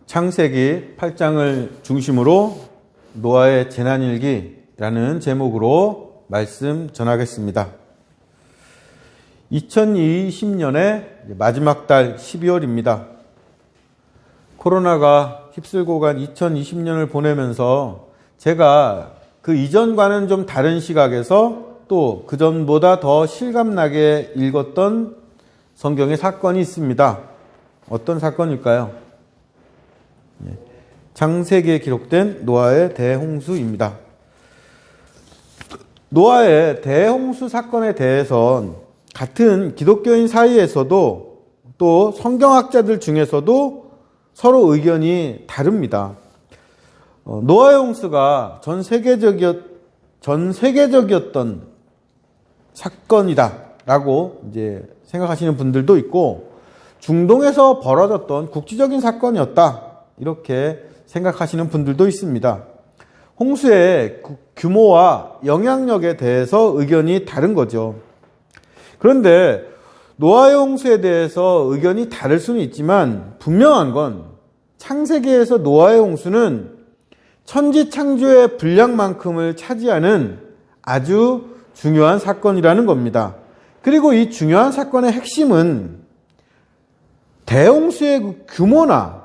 창세기 8장을 중심으로 노아의 재난일기라는 제목으로 말씀 전하겠습니다. 2020년의 마지막 달 12월입니다. 코로나가 휩쓸고 간 2020년을 보내면서 제가 그 이전과는 좀 다른 시각에서 또 그전보다 더 실감나게 읽었던 성경의 사건이 있습니다. 어떤 사건일까요? 창세기에 기록된 노아의 대홍수입니다. 노아의 대홍수 사건에 대해선 같은 기독교인 사이에서도 또 성경학자들 중에서도 서로 의견이 다릅니다. 노아의 홍수가 전 세계적이었던 사건이다라고 이제 생각하시는 분들도 있고, 중동에서 벌어졌던 국지적인 사건이었다 이렇게 생각하시는 분들도 있습니다. 홍수의 규모와 영향력에 대해서 의견이 다른 거죠. 그런데 노아의 홍수에 대해서 의견이 다를 수는 있지만 분명한 건 창세기에서 노아의 홍수는 천지창조의 분량만큼을 차지하는 아주 중요한 사건이라는 겁니다. 그리고 이 중요한 사건의 핵심은 대홍수의 그 규모나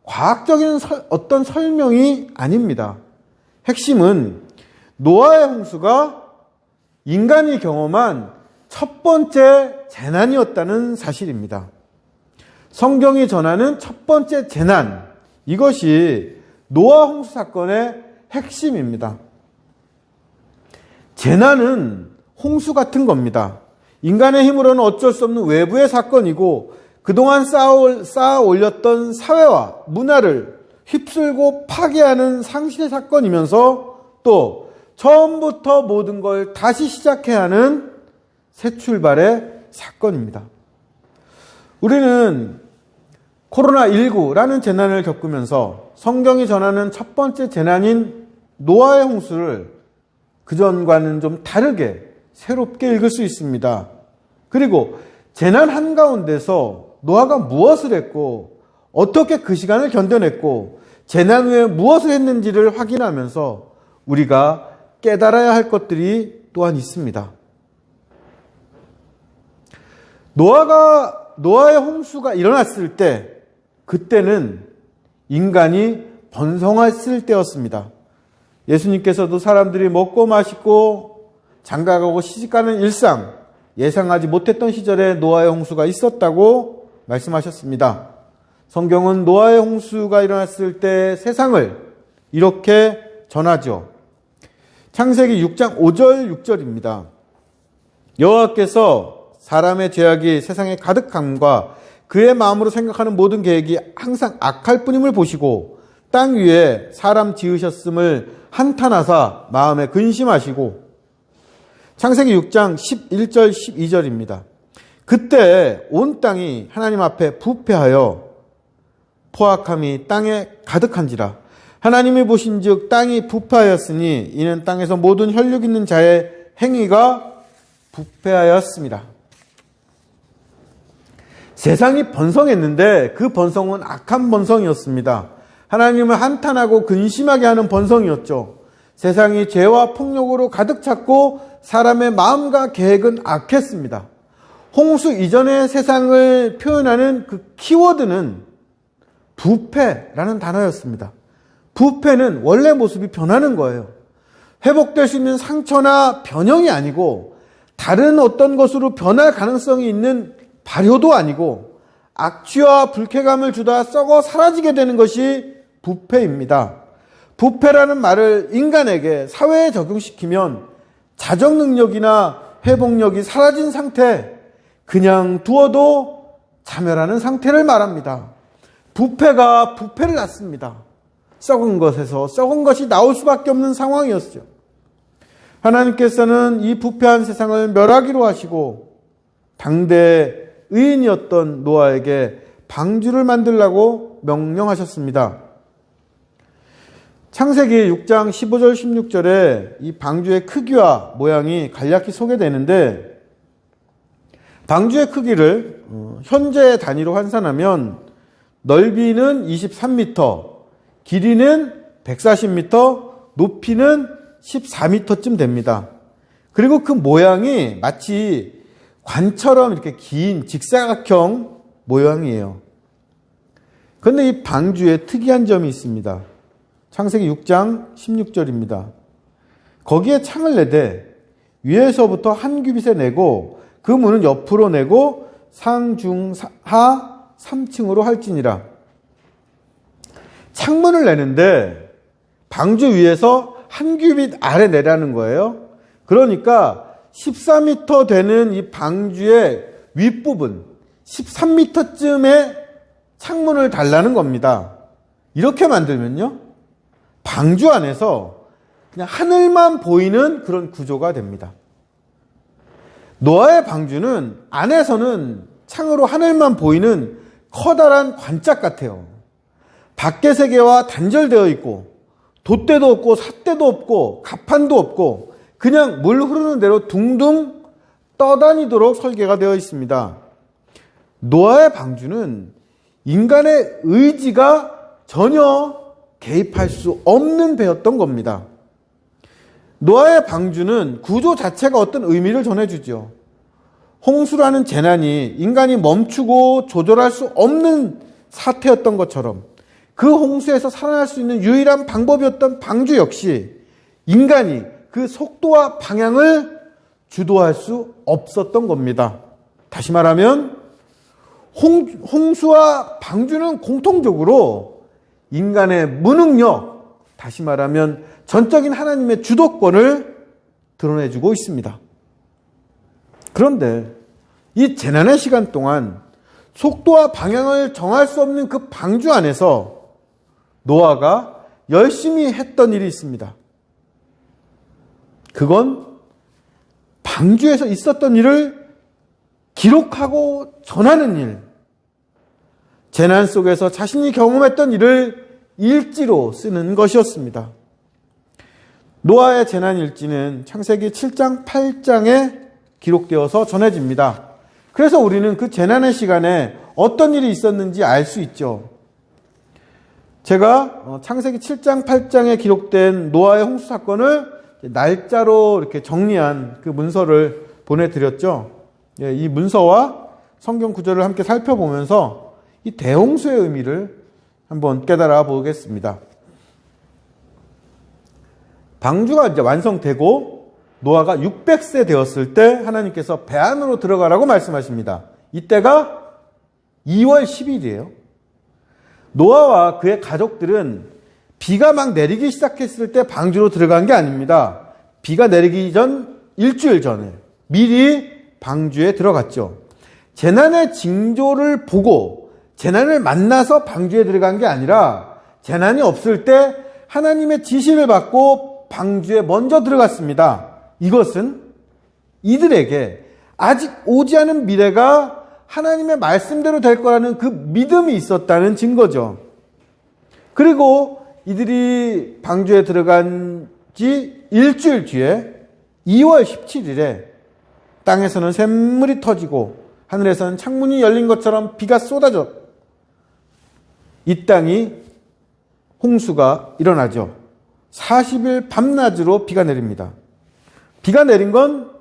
과학적인 어떤 설명이 아닙니다. 핵심은 노아의 홍수가 인간이 경험한 첫 번째 재난이었다는 사실입니다. 성경이 전하는 첫 번째 재난, 이것이 노아 홍수 사건의 핵심입니다. 재난은 홍수 같은 겁니다. 인간의 힘으로는 어쩔 수 없는 외부의 사건이고, 그동안 쌓아 올렸던 사회와 문화를 휩쓸고 파괴하는 상실의 사건이면서 또 처음부터 모든 걸 다시 시작해야 하는 새 출발의 사건입니다. 우리는 코로나19라는 재난을 겪으면서 성경이 전하는 첫 번째 재난인 노아의 홍수를 그전과는 좀 다르게 새롭게 읽을 수 있습니다. 그리고 재난 한가운데서 노아가 무엇을 했고 어떻게 그 시간을 견뎌냈고 재난 후에 무엇을 했는지를 확인하면서 우리가 깨달아야 할 것들이 또한 있습니다. 노아의 홍수가 일어났을 때, 그때는 인간이 번성했을 때였습니다. 예수님께서도 사람들이 먹고 마시고 장가가고 시집가는 일상, 예상하지 못했던 시절에 노아의 홍수가 있었다고 말씀하셨습니다. 성경은 노아의 홍수가 일어났을 때 세상을 이렇게 전하죠. 창세기 6장 5절 6절입니다. 여호와께서 사람의 죄악이 세상에 가득함과 그의 마음으로 생각하는 모든 계획이 항상 악할 뿐임을 보시고 땅 위에 사람 지으셨음을 한탄하사 마음에 근심하시고. 창세기 6장 11절 12절입니다. 그때 온 땅이 하나님 앞에 부패하여 포악함이 땅에 가득한지라. 하나님이 보신즉 땅이 부패하였으니 이는 땅에서 모든 혈육 있는 자의 행위가 부패하였습니다. 세상이 번성했는데 그 번성은 악한 번성이었습니다. 하나님을 한탄하고 근심하게 하는 번성이었죠. 세상이 죄와 폭력으로 가득 찼고 사람의 마음과 계획은 악했습니다. 홍수 이전의 세상을 표현하는 그 키워드는 부패라는 단어였습니다. 부패는 원래 모습이 변하는 거예요. 회복될 수 있는 상처나 변형이 아니고 다른 어떤 것으로 변할 가능성이 있는 발효도 아니고 악취와 불쾌감을 주다 썩어 사라지게 되는 것이 부패입니다. 부패라는 말을 인간에게 사회에 적용시키면 자정 능력이나 회복력이 사라진 상태, 그냥 두어도 자멸하는 상태를 말합니다. 부패가 부패를 낳습니다. 썩은 것에서 썩은 것이 나올 수밖에 없는 상황이었죠. 하나님께서는 이 부패한 세상을 멸하기로 하시고 당대 의인이었던 노아에게 방주를 만들라고 명령하셨습니다. 창세기 6장 15절 16절에 이 방주의 크기와 모양이 간략히 소개되는데, 방주의 크기를 현재 단위로 환산하면 넓이는 23m, 길이는 140m, 높이는 14m쯤 됩니다. 그리고 그 모양이 마치 관처럼 이렇게 긴 직사각형 모양이에요. 그런데 이 방주에 특이한 점이 있습니다. 창세기 6장 16절입니다. 거기에 창을 내되 위에서부터 한 규빗에 내고 그 문은 옆으로 내고 상중하 3층으로 할지니라. 창문을 내는데 방주 위에서 한 규빗 아래 내라는 거예요. 그러니까 14m 되는 이 방주의 윗부분 13m쯤에 창문을 달라는 겁니다. 이렇게 만들면요, 방주 안에서 그냥 하늘만 보이는 그런 구조가 됩니다. 노아의 방주는 안에서는 창으로 하늘만 보이는 커다란 관짝 같아요. 밖의 세계와 단절되어 있고 돛대도 없고 삿대도 없고 갑판도 없고 그냥 물 흐르는 대로 둥둥 떠다니도록 설계가 되어 있습니다. 노아의 방주는 인간의 의지가 전혀 개입할 수 없는 배였던 겁니다. 노아의 방주는 구조 자체가 어떤 의미를 전해주죠. 홍수라는 재난이 인간이 멈추고 조절할 수 없는 사태였던 것처럼 그 홍수에서 살아날 수 있는 유일한 방법이었던 방주 역시 인간이 그 속도와 방향을 주도할 수 없었던 겁니다. 다시 말하면 홍수와 방주는 공통적으로 인간의 무능력, 다시 말하면 전적인 하나님의 주도권을 드러내주고 있습니다. 그런데 이 재난의 시간 동안 속도와 방향을 정할 수 없는 그 방주 안에서 노아가 열심히 했던 일이 있습니다. 그건 방주에서 있었던 일을 기록하고 전하는 일, 재난 속에서 자신이 경험했던 일을 일지로 쓰는 것이었습니다. 노아의 재난 일지는 창세기 7장, 8장에 기록되어서 전해집니다. 그래서 우리는 그 재난의 시간에 어떤 일이 있었는지 알 수 있죠. 제가 창세기 7장, 8장에 기록된 노아의 홍수 사건을 날짜로 이렇게 정리한 그 문서를 보내드렸죠. 이 문서와 성경 구절을 함께 살펴보면서 이 대홍수의 의미를 한번 깨달아 보겠습니다. 방주가 이제 완성되고 노아가 600세 되었을 때 하나님께서 배 안으로 들어가라고 말씀하십니다. 이때가 2월 10일이에요. 노아와 그의 가족들은 비가 막 내리기 시작했을 때 방주로 들어간 게 아닙니다. 비가 내리기 전 일주일 전에 미리 방주에 들어갔죠. 재난의 징조를 보고 재난을 만나서 방주에 들어간 게 아니라 재난이 없을 때 하나님의 지시를 받고 방주에 먼저 들어갔습니다. 이것은 이들에게 아직 오지 않은 미래가 하나님의 말씀대로 될 거라는 그 믿음이 있었다는 증거죠. 그리고 이들이 방주에 들어간 지 일주일 뒤에 2월 17일에 땅에서는 샘물이 터지고 하늘에서는 창문이 열린 것처럼 비가 쏟아져 이 땅이 홍수가 일어나죠. 40일 밤낮으로 비가 내립니다. 비가 내린 건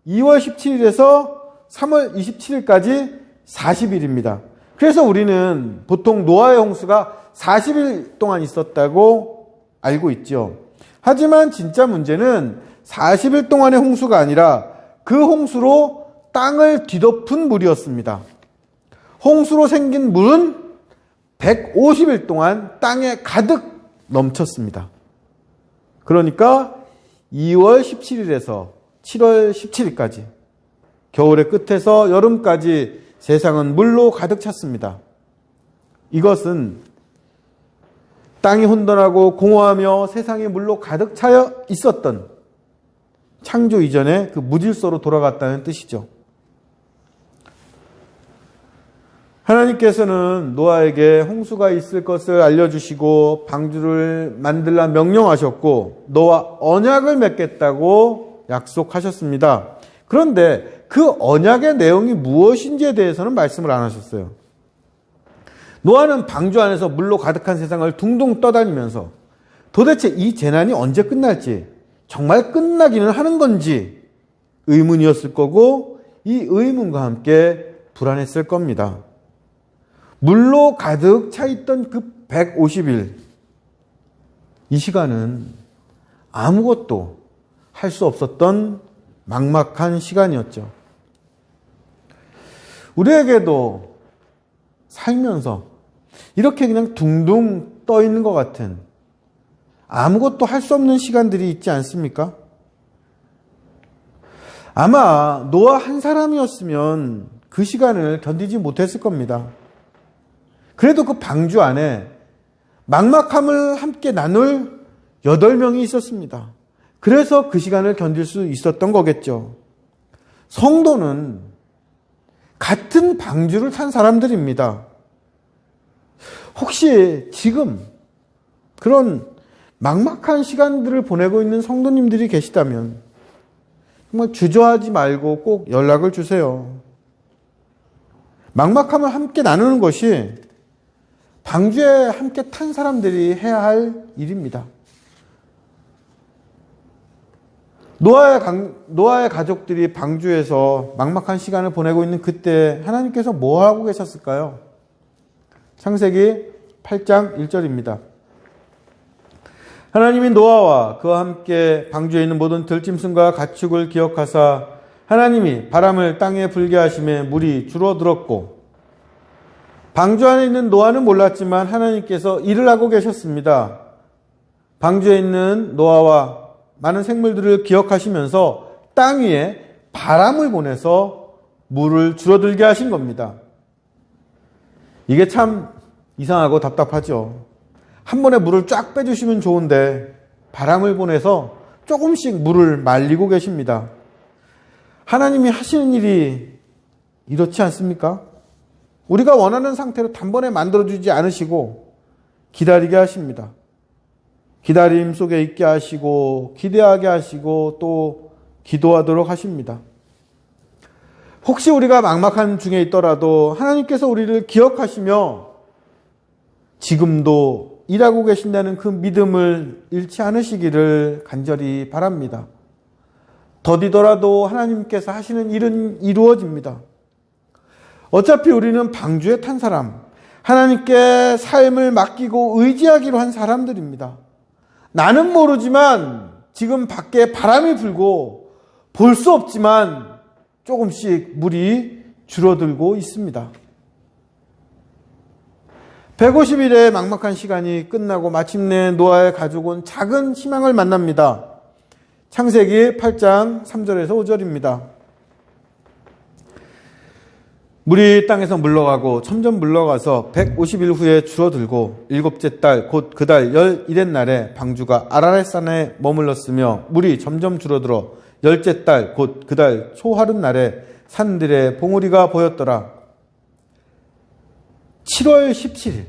2월 17일에서 3월 27일까지 40일입니다. 그래서 우리는 보통 노아의 홍수가 40일 동안 있었다고 알고 있죠. 하지만 진짜 문제는 40일 동안의 홍수가 아니라 그 홍수로 땅을 뒤덮은 물이었습니다. 홍수로 생긴 물은 150일 동안 땅에 가득 넘쳤습니다. 그러니까 2월 17일에서 7월 17일까지 겨울의 끝에서 여름까지 세상은 물로 가득 찼습니다. 이것은 땅이 혼돈하고 공허하며 세상이 물로 가득 차여 있었던 창조 이전의 그 무질서로 돌아갔다는 뜻이죠. 하나님께서는 노아에게 홍수가 있을 것을 알려주시고 방주를 만들라 명령하셨고 노아 언약을 맺겠다고 약속하셨습니다. 그런데 그 언약의 내용이 무엇인지에 대해서는 말씀을 안 하셨어요. 노아는 방주 안에서 물로 가득한 세상을 둥둥 떠다니면서 도대체 이 재난이 언제 끝날지, 정말 끝나기는 하는 건지 의문이었을 거고, 이 의문과 함께 불안했을 겁니다. 물로 가득 차 있던 그 150일, 이 시간은 아무것도 할 수 없었던 막막한 시간이었죠. 우리에게도 살면서 이렇게 그냥 둥둥 떠 있는 것 같은 아무것도 할 수 없는 시간들이 있지 않습니까? 아마 노아 한 사람이었으면 그 시간을 견디지 못했을 겁니다. 그래도 그 방주 안에 막막함을 함께 나눌 8명이 있었습니다. 그래서 그 시간을 견딜 수 있었던 거겠죠. 성도는 같은 방주를 탄 사람들입니다. 혹시 지금 그런 막막한 시간들을 보내고 있는 성도님들이 계시다면 정말 주저하지 말고 꼭 연락을 주세요. 막막함을 함께 나누는 것이 방주에 함께 탄 사람들이 해야 할 일입니다. 노아의 가족들이 방주에서 막막한 시간을 보내고 있는 그때 하나님께서 뭐 하고 계셨을까요? 창세기 8장 1절입니다. 하나님이 노아와 그와 함께 방주에 있는 모든 들짐승과 가축을 기억하사 하나님이 바람을 땅에 불게 하심에 물이 줄어들었고, 방주 안에 있는 노아는 몰랐지만 하나님께서 일을 하고 계셨습니다. 방주에 있는 노아와 많은 생물들을 기억하시면서 땅 위에 바람을 보내서 물을 줄어들게 하신 겁니다. 이게 참 이상하고 답답하죠. 한 번에 물을 쫙 빼주시면 좋은데 바람을 보내서 조금씩 물을 말리고 계십니다. 하나님이 하시는 일이 이렇지 않습니까? 우리가 원하는 상태로 단번에 만들어주지 않으시고 기다리게 하십니다. 기다림 속에 있게 하시고 기대하게 하시고 또 기도하도록 하십니다. 혹시 우리가 막막한 중에 있더라도 하나님께서 우리를 기억하시며 지금도 일하고 계신다는 그 믿음을 잃지 않으시기를 간절히 바랍니다. 더디더라도 하나님께서 하시는 일은 이루어집니다. 어차피 우리는 방주에 탄 사람, 하나님께 삶을 맡기고 의지하기로 한 사람들입니다. 나는 모르지만 지금 밖에 바람이 불고 볼 수 없지만 조금씩 물이 줄어들고 있습니다. 150일의 막막한 시간이 끝나고 마침내 노아의 가족은 작은 희망을 만납니다. 창세기 8장 3절에서 5절입니다. 물이 땅에서 물러가고 점점 물러가서 150일 후에 줄어들고 일곱째 달 곧 그 달 11의 날에 방주가 아라렛산에 머물렀으며 물이 점점 줄어들어 열째 달 곧 그 달 초하룻 날에 산들의 봉우리가 보였더라. 7월 17일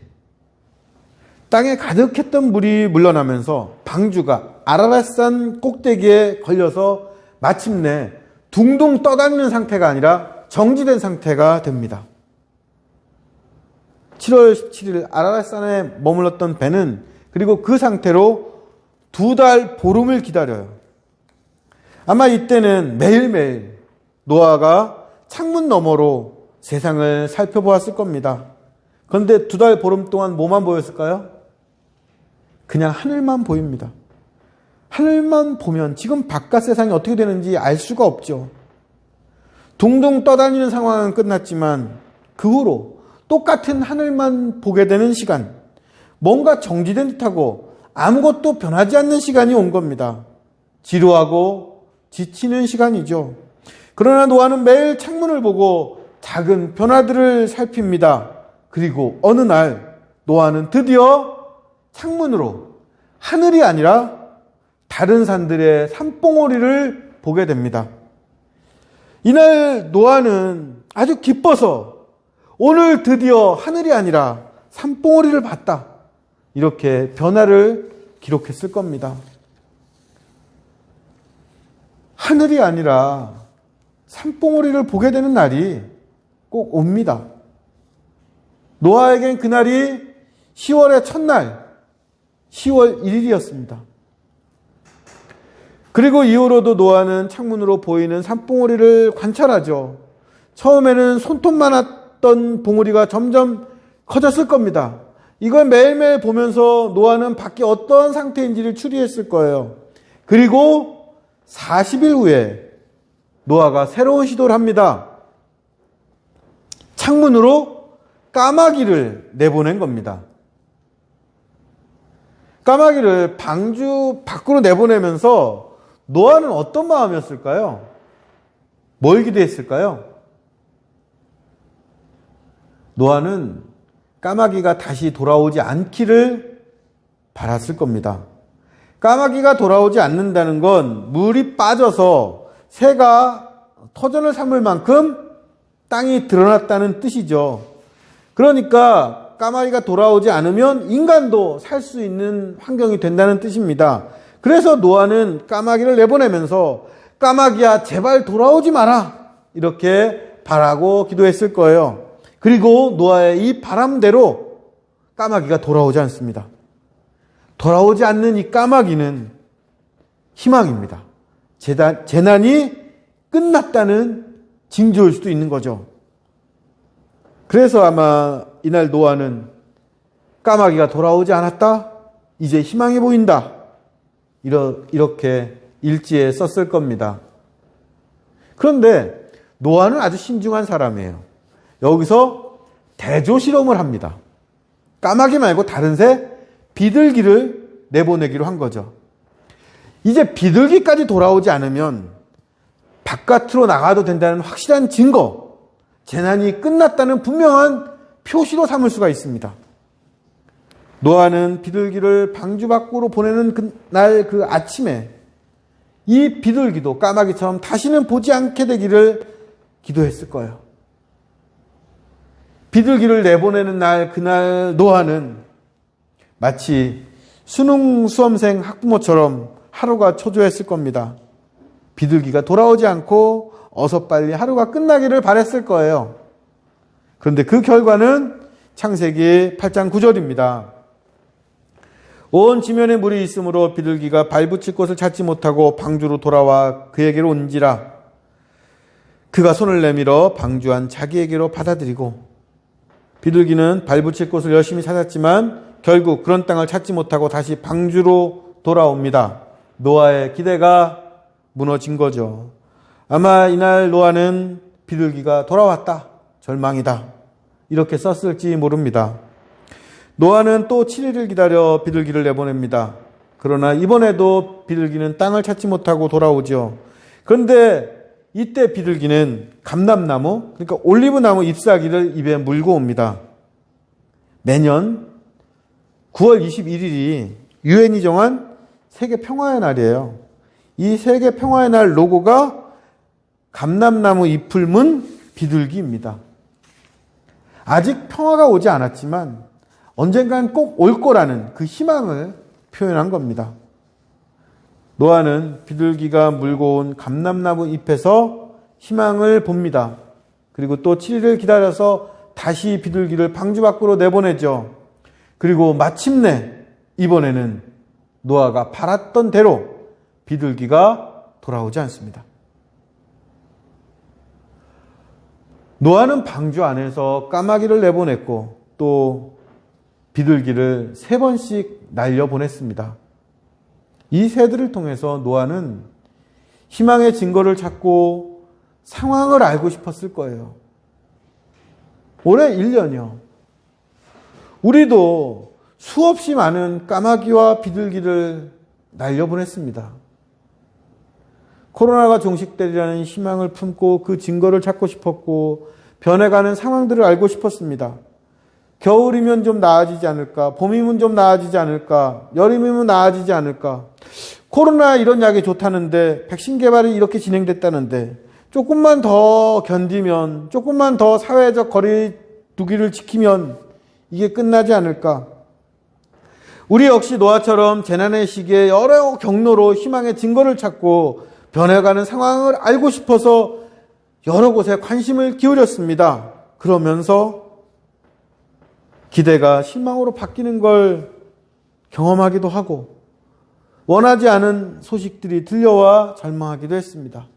땅에 가득했던 물이 물러나면서 방주가 아라렛산 꼭대기에 걸려서 마침내 둥둥 떠다니는 상태가 아니라 정지된 상태가 됩니다. 7월 17일 아라렛산에 머물렀던 배는 그리고 그 상태로 2달 보름을 기다려요. 아마 이때는 매일매일 노아가 창문 너머로 세상을 살펴보았을 겁니다. 그런데 2달 보름 동안 뭐만 보였을까요? 그냥 하늘만 보입니다. 하늘만 보면 지금 바깥 세상이 어떻게 되는지 알 수가 없죠. 둥둥 떠다니는 상황은 끝났지만 그 후로 똑같은 하늘만 보게 되는 시간, 뭔가 정지된 듯하고 아무것도 변하지 않는 시간이 온 겁니다. 지루하고 지치는 시간이죠. 그러나 노아는 매일 창문을 보고 작은 변화들을 살핍니다. 그리고 어느 날 노아는 드디어 창문으로 하늘이 아니라 다른 산들의 산봉우리를 보게 됩니다. 이날 노아는 아주 기뻐서 오늘 드디어 하늘이 아니라 산봉우리를 봤다. 이렇게 변화를 기록했을 겁니다. 하늘이 아니라 산봉우리를 보게 되는 날이 꼭 옵니다. 노아에겐 그날이 10월의 첫날, 10월 1일이었습니다. 그리고 이후로도 노아는 창문으로 보이는 산봉우리를 관찰하죠. 처음에는 손톱만했던 봉우리가 점점 커졌을 겁니다. 이걸 매일매일 보면서 노아는 밖에 어떤 상태인지를 추리했을 거예요. 그리고 40일 후에 노아가 새로운 시도를 합니다. 창문으로 까마귀를 내보낸 겁니다. 까마귀를 방주 밖으로 내보내면서 노아는 어떤 마음이었을까요? 뭘 기대했을까요? 노아는 까마귀가 다시 돌아오지 않기를 바랐을 겁니다. 까마귀가 돌아오지 않는다는 건 물이 빠져서 새가 터전을 삼을 만큼 땅이 드러났다는 뜻이죠. 그러니까 까마귀가 돌아오지 않으면 인간도 살 수 있는 환경이 된다는 뜻입니다. 그래서 노아는 까마귀를 내보내면서 까마귀야 제발 돌아오지 마라 이렇게 바라고 기도했을 거예요. 그리고 노아의 이 바람대로 까마귀가 돌아오지 않습니다. 돌아오지 않는 이 까마귀는 희망입니다. 재난이 끝났다는 징조일 수도 있는 거죠. 그래서 아마 이날 노아는 까마귀가 돌아오지 않았다? 이제 희망이 보인다. 이렇게 일지에 썼을 겁니다. 그런데 노아는 아주 신중한 사람이에요. 여기서 대조 실험을 합니다. 까마귀 말고 다른 새, 비둘기를 내보내기로 한 거죠. 이제 비둘기까지 돌아오지 않으면 바깥으로 나가도 된다는 확실한 증거, 재난이 끝났다는 분명한 표시로 삼을 수가 있습니다. 노아는 비둘기를 방주 밖으로 보내는 그날 그 아침에 이 비둘기도 까마귀처럼 다시는 보지 않게 되기를 기도했을 거예요. 비둘기를 내보내는 날, 그날 노아는 마치 수능 수험생 학부모처럼 하루가 초조했을 겁니다. 비둘기가 돌아오지 않고 어서 빨리 하루가 끝나기를 바랬을 거예요. 그런데 그 결과는 창세기 8장 9절입니다. 온 지면에 물이 있으므로 비둘기가 발붙일 곳을 찾지 못하고 방주로 돌아와 그에게로 온지라. 그가 손을 내밀어 방주한 자기에게로 받아들이고, 비둘기는 발붙일 곳을 열심히 찾았지만 결국 그런 땅을 찾지 못하고 다시 방주로 돌아옵니다. 노아의 기대가 무너진 거죠. 아마 이날 노아는 비둘기가 돌아왔다, 절망이다, 이렇게 썼을지 모릅니다. 노아는 또 7일을 기다려 비둘기를 내보냅니다. 그러나 이번에도 비둘기는 땅을 찾지 못하고 돌아오죠. 그런데 이때 비둘기는 감람나무, 그러니까 올리브나무 잎사귀를 입에 물고 옵니다. 매년 9월 21일이 유엔이 정한 세계 평화의 날이에요. 이 세계 평화의 날 로고가 감람나무 잎을 문 비둘기입니다. 아직 평화가 오지 않았지만 언젠간 꼭 올 거라는 그 희망을 표현한 겁니다. 노아는 비둘기가 물고 온 감람나무 잎에서 희망을 봅니다. 그리고 또 7일을 기다려서 다시 비둘기를 방주 밖으로 내보내죠. 그리고 마침내 이번에는 노아가 바랐던 대로 비둘기가 돌아오지 않습니다. 노아는 방주 안에서 까마귀를 내보냈고 또 비둘기를 3번씩 날려보냈습니다. 이 새들을 통해서 노아는 희망의 증거를 찾고 상황을 알고 싶었을 거예요. 올해 1년이요. 우리도 수없이 많은 까마귀와 비둘기를 날려보냈습니다. 코로나가 종식되리라는 희망을 품고 그 증거를 찾고 싶었고 변해가는 상황들을 알고 싶었습니다. 겨울이면 좀 나아지지 않을까? 봄이면 좀 나아지지 않을까? 여름이면 나아지지 않을까? 코로나 이런 약이 좋다는데 백신 개발이 이렇게 진행됐다는데 조금만 더 견디면, 조금만 더 사회적 거리 두기를 지키면 이게 끝나지 않을까? 우리 역시 노아처럼 재난의 시기에 여러 경로로 희망의 증거를 찾고 변해가는 상황을 알고 싶어서 여러 곳에 관심을 기울였습니다. 그러면서 기대가 실망으로 바뀌는 걸 경험하기도 하고 원하지 않은 소식들이 들려와 절망하기도 했습니다.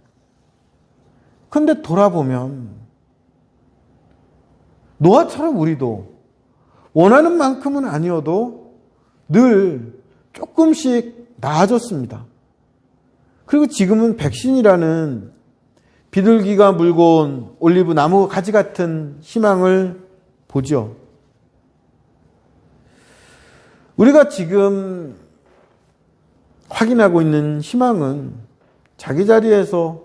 그런데 돌아보면 노아처럼 우리도 원하는 만큼은 아니어도 늘 조금씩 나아졌습니다. 그리고 지금은 백신이라는 비둘기가 물고 온 올리브 나무 가지 같은 희망을 보죠. 우리가 지금 확인하고 있는 희망은 자기 자리에서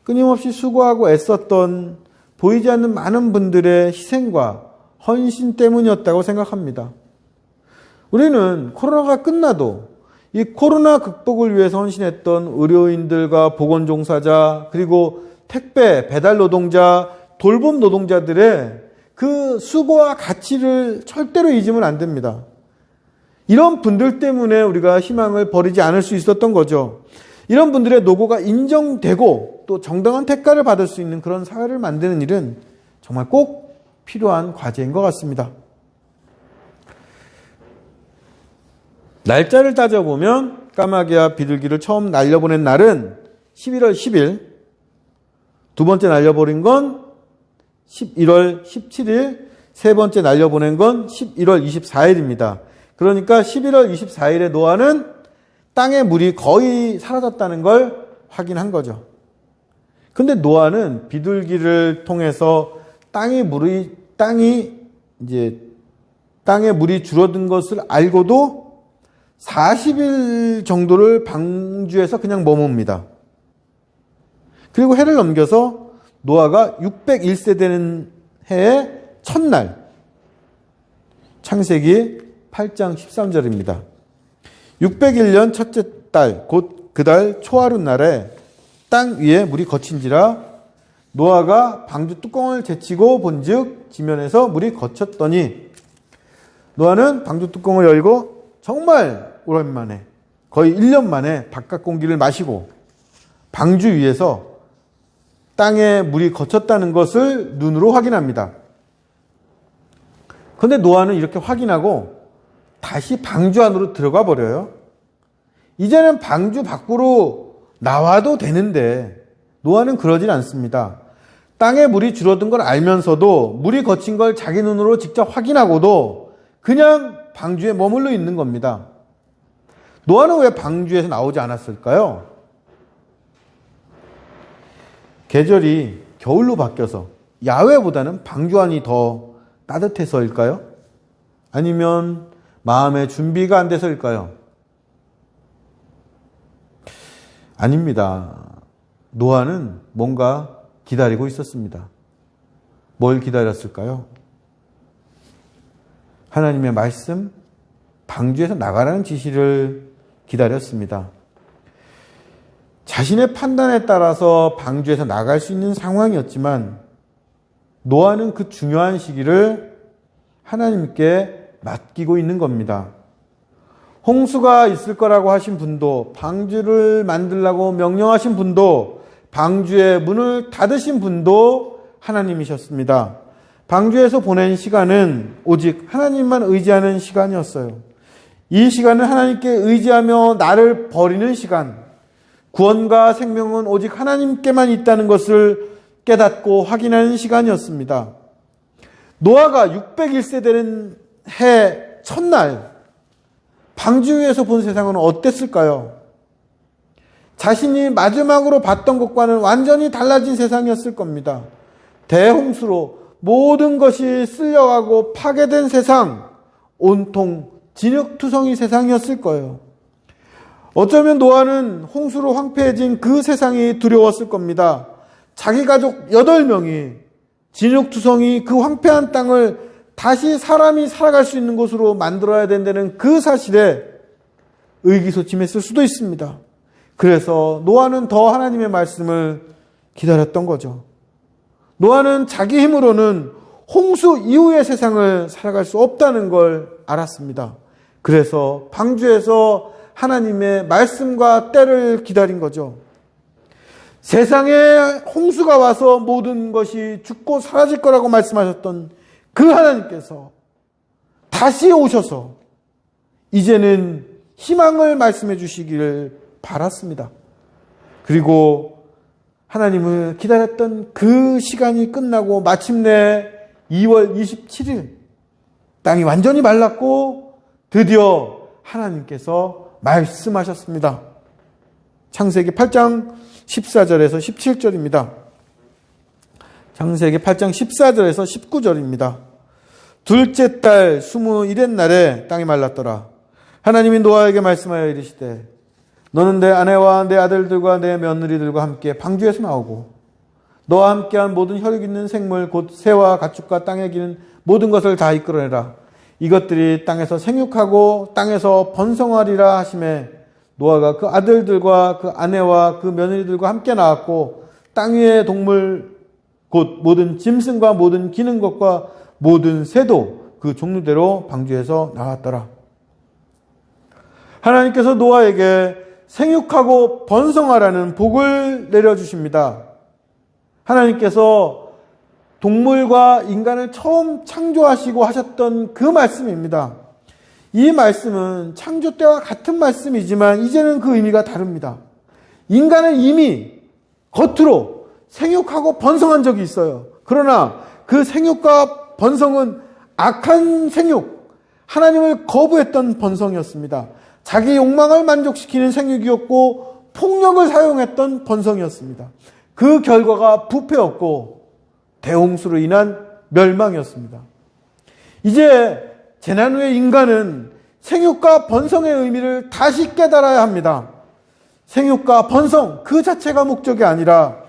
끊임없이 수고하고 애썼던 보이지 않는 많은 분들의 희생과 헌신 때문이었다고 생각합니다. 우리는 코로나가 끝나도 이 코로나 극복을 위해서 헌신했던 의료인들과 보건종사자, 그리고 택배, 배달 노동자, 돌봄 노동자들의 그 수고와 가치를 절대로 잊으면 안 됩니다. 이런 분들 때문에 우리가 희망을 버리지 않을 수 있었던 거죠. 이런 분들의 노고가 인정되고 또 정당한 대가를 받을 수 있는 그런 사회를 만드는 일은 정말 꼭 필요한 과제인 것 같습니다. 날짜를 따져보면 까마귀와 비둘기를 처음 날려보낸 날은 11월 10일, 두 번째 날려버린 건 11월 17일, 세 번째 날려보낸 건 11월 24일입니다. 그러니까 11월 24일에 노아는 땅의 물이 거의 사라졌다는 걸 확인한 거죠. 근데 노아는 비둘기를 통해서 땅의 물이 줄어든 것을 알고도 40일 정도를 방주에서 그냥 머뭅니다. 그리고 해를 넘겨서 노아가 601세 되는 해의 첫날, 창세기 8장 13절입니다. 601년 첫째 달, 곧 그 달 초하루 날에 땅 위에 물이 거친지라 노아가 방주 뚜껑을 제치고 본즉 지면에서 물이 거쳤더니 노아는 방주 뚜껑을 열고 정말 오랜만에 거의 1년 만에 바깥 공기를 마시고 방주 위에서 땅에 물이 거쳤다는 것을 눈으로 확인합니다. 그런데 노아는 이렇게 확인하고 다시 방주 안으로 들어가 버려요. 이제는 방주 밖으로 나와도 되는데 노아는 그러진 않습니다. 땅에 물이 줄어든 걸 알면서도 물이 거친 걸 자기 눈으로 직접 확인하고도 그냥 방주에 머물러 있는 겁니다. 노아는 왜 방주에서 나오지 않았을까요? 계절이 겨울로 바뀌어서 야외보다는 방주 안이 더 따뜻해서일까요? 아니면 마음의 준비가 안 돼서일까요? 아닙니다. 노아는 뭔가 기다리고 있었습니다. 뭘 기다렸을까요? 하나님의 말씀, 방주에서 나가라는 지시를 기다렸습니다. 자신의 판단에 따라서 방주에서 나갈 수 있는 상황이었지만 노아는 그 중요한 시기를 하나님께 맡기고 있는 겁니다. 홍수가 있을 거라고 하신 분도, 방주를 만들라고 명령하신 분도, 방주의 문을 닫으신 분도 하나님이셨습니다. 방주에서 보낸 시간은 오직 하나님만 의지하는 시간이었어요. 이 시간은 하나님께 의지하며 나를 버리는 시간, 구원과 생명은 오직 하나님께만 있다는 것을 깨닫고 확인하는 시간이었습니다. 노아가 601세 되는 해 첫날 방주 위에서 본 세상은 어땠을까요? 자신이 마지막으로 봤던 것과는 완전히 달라진 세상이었을 겁니다. 대홍수로 모든 것이 쓸려가고 파괴된 세상, 온통 진흙투성이 세상이었을 거예요. 어쩌면 노아는 홍수로 황폐해진 그 세상이 두려웠을 겁니다. 자기 가족 8명이 진흙투성이 그 황폐한 땅을 다시 사람이 살아갈 수 있는 곳으로 만들어야 된다는 그 사실에 의기소침했을 수도 있습니다. 그래서 노아는 더 하나님의 말씀을 기다렸던 거죠. 노아는 자기 힘으로는 홍수 이후의 세상을 살아갈 수 없다는 걸 알았습니다. 그래서 방주에서 하나님의 말씀과 때를 기다린 거죠. 세상에 홍수가 와서 모든 것이 죽고 사라질 거라고 말씀하셨던 그 하나님께서 다시 오셔서 이제는 희망을 말씀해 주시기를 바랐습니다. 그리고 하나님을 기다렸던 그 시간이 끝나고 마침내 2월 27일 땅이 완전히 말랐고 드디어 하나님께서 말씀하셨습니다. 창세기 8장 14절에서 17절입니다. 창세기 8장 14절에서 19절입니다. 둘째 달 21의 날에 땅이 말랐더라. 하나님이 노아에게 말씀하여 이르시되 너는 내 아내와 내 아들들과 내 며느리들과 함께 방주에서 나오고 너와 함께한 모든 혈육 있는 생물 곧 새와 가축과 땅에 기는 모든 것을 다 이끌어내라. 이것들이 땅에서 생육하고 땅에서 번성하리라 하시매 노아가 그 아들들과 그 아내와 그 며느리들과 함께 나왔고 땅 위의 동물 곧 모든 짐승과 모든 기는 것과 모든 새도 그 종류대로 방주에서 나왔더라. 하나님께서 노아에게 생육하고 번성하라는 복을 내려주십니다. 하나님께서 동물과 인간을 처음 창조하시고 하셨던 그 말씀입니다. 이 말씀은 창조 때와 같은 말씀이지만 이제는 그 의미가 다릅니다. 인간은 이미 겉으로 생육하고 번성한 적이 있어요. 그러나 그 생육과 번성은 악한 생육, 하나님을 거부했던 번성이었습니다. 자기 욕망을 만족시키는 생육이었고 폭력을 사용했던 번성이었습니다. 그 결과가 부패였고 대홍수로 인한 멸망이었습니다. 이제 재난 후의 인간은 생육과 번성의 의미를 다시 깨달아야 합니다. 생육과 번성 그 자체가 목적이 아니라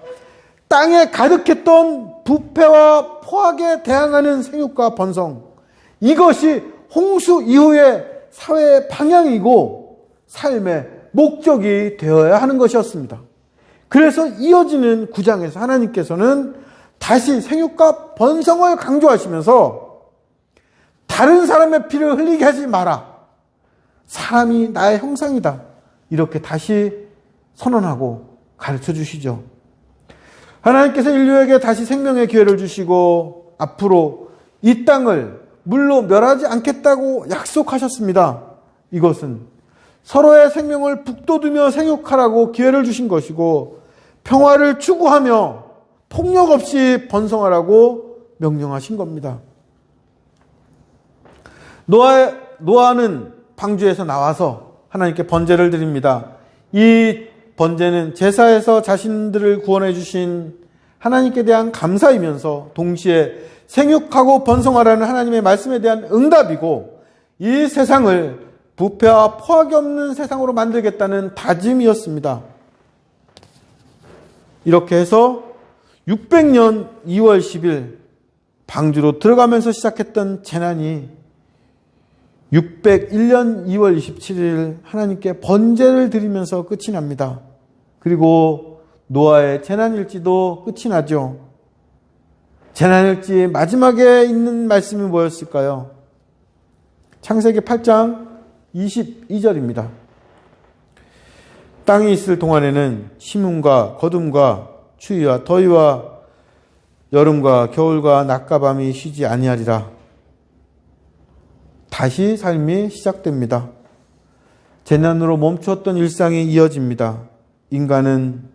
땅에 가득했던 부패와 포악에 대항하는 생육과 번성, 이것이 홍수 이후의 사회의 방향이고 삶의 목적이 되어야 하는 것이었습니다. 그래서 이어지는 9장에서 하나님께서는 다시 생육과 번성을 강조하시면서 다른 사람의 피를 흘리게 하지 마라. 사람이 나의 형상이다. 이렇게 다시 선언하고 가르쳐 주시죠. 하나님께서 인류에게 다시 생명의 기회를 주시고 앞으로 이 땅을 물로 멸하지 않겠다고 약속하셨습니다. 이것은 서로의 생명을 북돋우며 생육하라고 기회를 주신 것이고 평화를 추구하며 폭력 없이 번성하라고 명령하신 겁니다. 노아는 방주에서 나와서 하나님께 번제를 드립니다. 이 번제는 제사에서 자신들을 구원해 주신 하나님께 대한 감사이면서 동시에 생육하고 번성하라는 하나님의 말씀에 대한 응답이고 이 세상을 부패와 포악이 없는 세상으로 만들겠다는 다짐이었습니다. 이렇게 해서 600년 2월 10일 방주로 들어가면서 시작했던 재난이 601년 2월 27일 하나님께 번제를 드리면서 끝이 납니다. 그리고 노아의 재난일지도 끝이 나죠. 재난일지 마지막에 있는 말씀이 뭐였을까요? 창세기 8장 22절입니다. 땅이 있을 동안에는 심음과 거둠과 추위와 더위와 여름과 겨울과 낮과 밤이 쉬지 아니하리라. 다시 삶이 시작됩니다. 재난으로 멈추었던 일상이 이어집니다. 인간은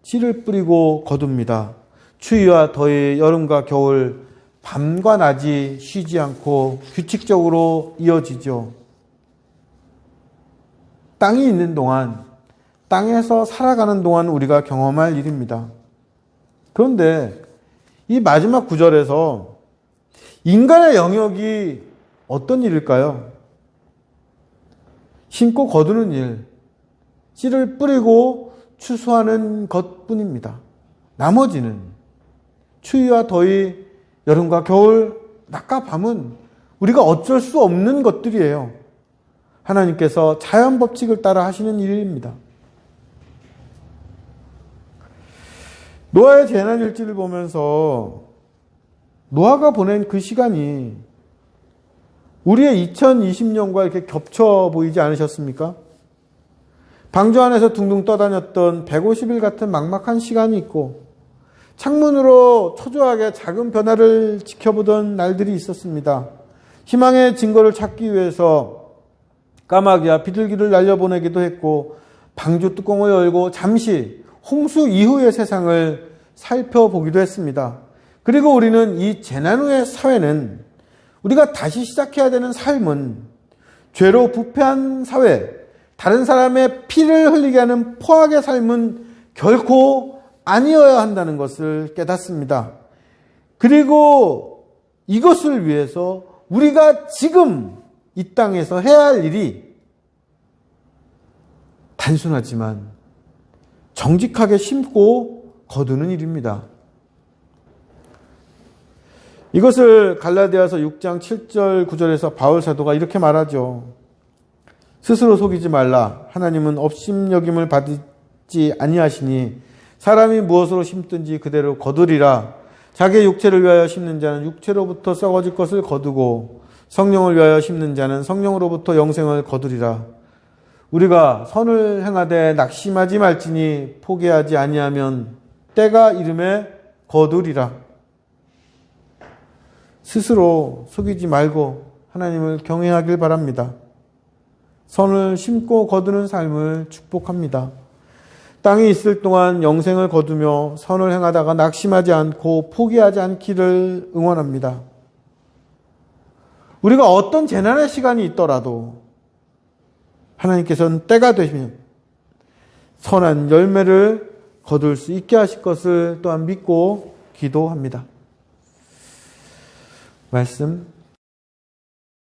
씨를 뿌리고 거둡니다. 추위와 더위, 여름과 겨울, 밤과 낮이 쉬지 않고 규칙적으로 이어지죠. 땅이 있는 동안, 땅에서 살아가는 동안 우리가 경험할 일입니다. 그런데 이 마지막 구절에서 인간의 영역이 어떤 일일까요? 심고 거두는 일, 씨를 뿌리고 추수하는 것뿐입니다. 나머지는 추위와 더위, 여름과 겨울, 낮과 밤은 우리가 어쩔 수 없는 것들이에요. 하나님께서 자연 법칙을 따라 하시는 일입니다. 노아의 재난일지를 보면서 노아가 보낸 그 시간이 우리의 2020년과 이렇게 겹쳐 보이지 않으셨습니까? 방주 안에서 둥둥 떠다녔던 150일 같은 막막한 시간이 있고 창문으로 초조하게 작은 변화를 지켜보던 날들이 있었습니다. 희망의 증거를 찾기 위해서 까마귀와 비둘기를 날려보내기도 했고 방주 뚜껑을 열고 잠시 홍수 이후의 세상을 살펴보기도 했습니다. 그리고 우리는 이 재난 후의 사회는 우리가 다시 시작해야 되는 삶은 죄로 부패한 사회, 다른 사람의 피를 흘리게 하는 포악의 삶은 결코 아니어야 한다는 것을 깨닫습니다. 그리고 이것을 위해서 우리가 지금 이 땅에서 해야 할 일이 단순하지만 정직하게 심고 거두는 일입니다. 이것을 갈라디아서 6장 7절 9절에서 바울 사도가 이렇게 말하죠. 스스로 속이지 말라. 하나님은 업심여김을 받지 아니하시니 사람이 무엇으로 심든지 그대로 거두리라. 자기의 육체를 위하여 심는 자는 육체로부터 썩어질 것을 거두고 성령을 위하여 심는 자는 성령으로부터 영생을 거두리라. 우리가 선을 행하되 낙심하지 말지니 포기하지 아니하면 때가 이름에 거두리라. 스스로 속이지 말고 하나님을 경외하길 바랍니다. 선을 심고 거두는 삶을 축복합니다. 땅에 있을 동안 영생을 거두며 선을 행하다가 낙심하지 않고 포기하지 않기를 응원합니다. 우리가 어떤 재난의 시간이 있더라도 하나님께서는 때가 되시면 선한 열매를 거둘 수 있게 하실 것을 또한 믿고 기도합니다. 말씀